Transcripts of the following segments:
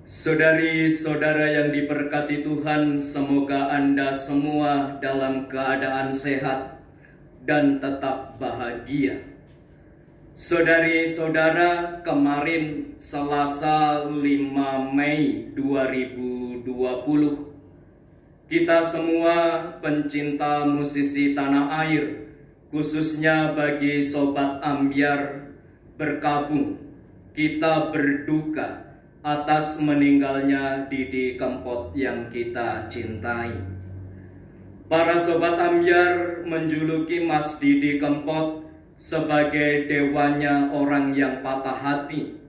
Saudari-saudara yang diberkati Tuhan, semoga Anda semua dalam keadaan sehat dan tetap bahagia. Saudari-saudara, kemarin Selasa 5 Mei 2020, kita semua pencinta musisi tanah air, khususnya bagi Sobat Ambyar, berkabung. Kita berduka atas meninggalnya Didi Kempot yang kita cintai. Para Sobat Ambyar menjuluki Mas Didi Kempot sebagai dewanya orang yang patah hati,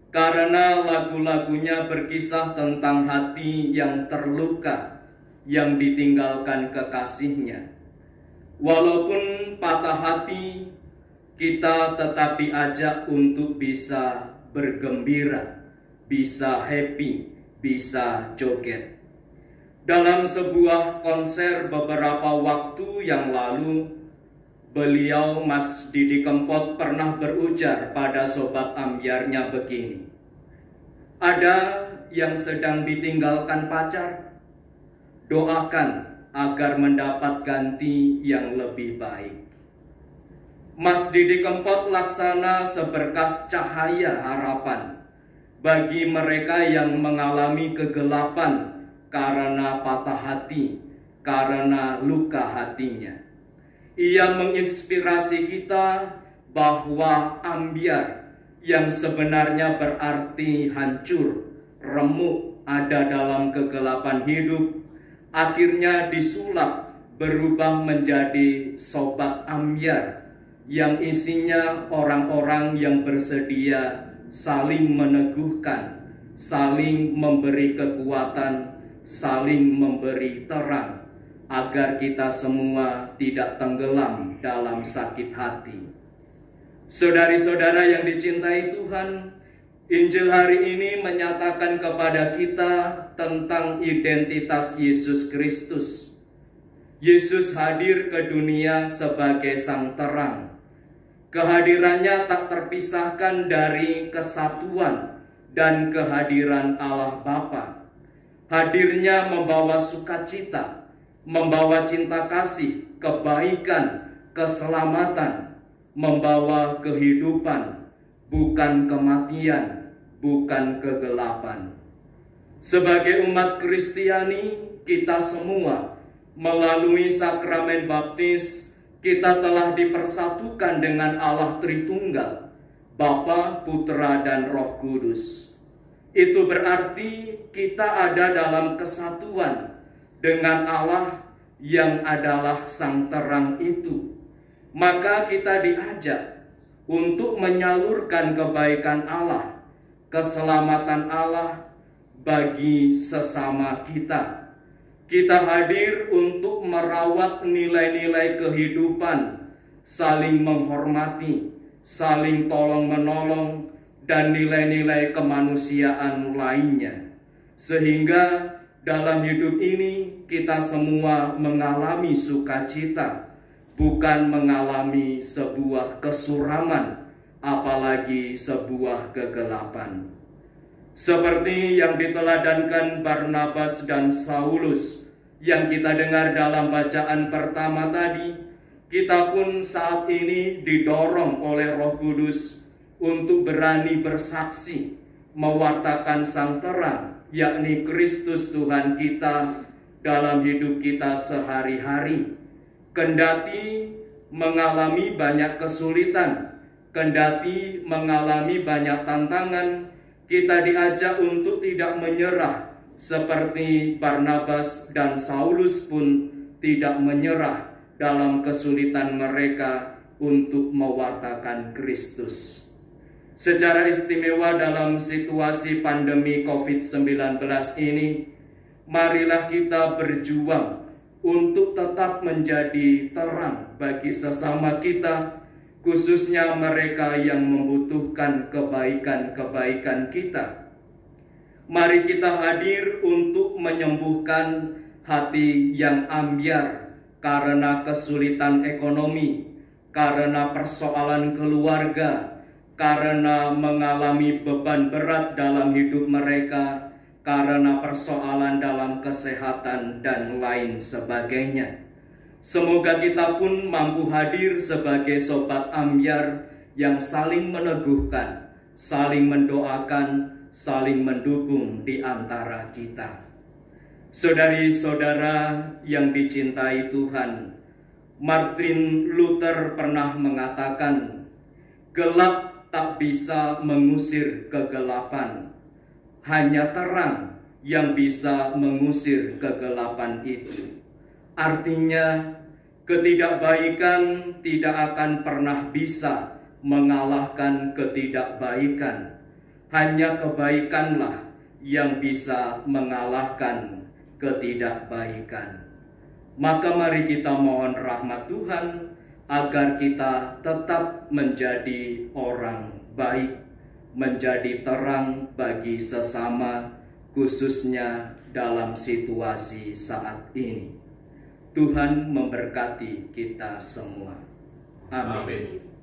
karena lagu-lagunya berkisah tentang hati yang terluka, yang ditinggalkan kekasihnya. Walaupun patah hati, kita tetap diajak untuk bisa bergembira, bisa happy, bisa joget. Dalam sebuah konser beberapa waktu yang lalu, beliau, Mas Didi Kempot, pernah berujar pada Sobat Ambyarnya begini: ada yang sedang ditinggalkan pacar, doakan agar mendapat ganti yang lebih baik. Mas Didi Kempot laksana seberkas cahaya harapan bagi mereka yang mengalami kegelapan karena patah hati, karena luka hatinya. Ia menginspirasi kita bahwa ambyar yang sebenarnya berarti hancur, remuk, ada dalam kegelapan hidup, akhirnya disulap berubah menjadi Sobat Ambyar yang isinya orang-orang yang bersedia saling meneguhkan, saling memberi kekuatan, saling memberi terang, agar kita semua tidak tenggelam dalam sakit hati. Saudari-saudara yang dicintai Tuhan, Injil hari ini menyatakan kepada kita tentang identitas Yesus Kristus. Yesus hadir ke dunia sebagai sang terang. Kehadirannya tak terpisahkan dari kesatuan dan kehadiran Allah Bapa. Hadirnya membawa sukacita, membawa cinta kasih, kebaikan, keselamatan, membawa kehidupan, bukan kematian, bukan kegelapan. Sebagai umat Kristiani, kita semua melalui sakramen baptis, kita telah dipersatukan dengan Allah Tritunggal, Bapa, Putra, dan Roh Kudus. Itu berarti kita ada dalam kesatuan dengan Allah yang adalah sang terang itu. Maka kita diajak untuk menyalurkan kebaikan Allah, keselamatan Allah bagi sesama kita. Kita hadir untuk merawat nilai-nilai kehidupan, saling menghormati, saling tolong-menolong, dan nilai-nilai kemanusiaan lainnya. Sehingga dalam hidup ini kita semua mengalami sukacita, bukan mengalami sebuah kesuraman, apalagi sebuah kegelapan. Seperti yang diteladankan Barnabas dan Saulus yang kita dengar dalam bacaan pertama tadi, kita pun saat ini didorong oleh Roh Kudus untuk berani bersaksi, mewartakan sang terang, yakni Kristus Tuhan kita dalam hidup kita sehari-hari. Kendati mengalami banyak kesulitan, kendati mengalami banyak tantangan, kita diajak untuk tidak menyerah, seperti Barnabas dan Saulus pun tidak menyerah dalam kesulitan mereka untuk mewartakan Kristus. Secara istimewa dalam situasi pandemi COVID-19 ini, marilah kita berjuang untuk tetap menjadi terang bagi sesama kita, khususnya mereka yang membutuhkan kebaikan-kebaikan kita. Mari kita hadir untuk menyembuhkan hati yang ambyar karena kesulitan ekonomi, karena persoalan keluarga, karena mengalami beban berat dalam hidup mereka, karena persoalan dalam kesehatan dan lain sebagainya. Semoga kita pun mampu hadir sebagai sobat ambyar yang saling meneguhkan, saling mendoakan, saling mendukung di antara kita. Saudari-saudara yang dicintai Tuhan, Martin Luther pernah mengatakan, gelap tak bisa mengusir kegelapan, hanya terang yang bisa mengusir kegelapan itu. Artinya, ketidakbaikan tidak akan pernah bisa mengalahkan ketidakbaikan. Hanya kebaikanlah yang bisa mengalahkan ketidakbaikan. Maka mari kita mohon rahmat Tuhan agar kita tetap menjadi orang baik, menjadi terang bagi sesama, khususnya dalam situasi saat ini. Tuhan memberkati kita semua. Amin.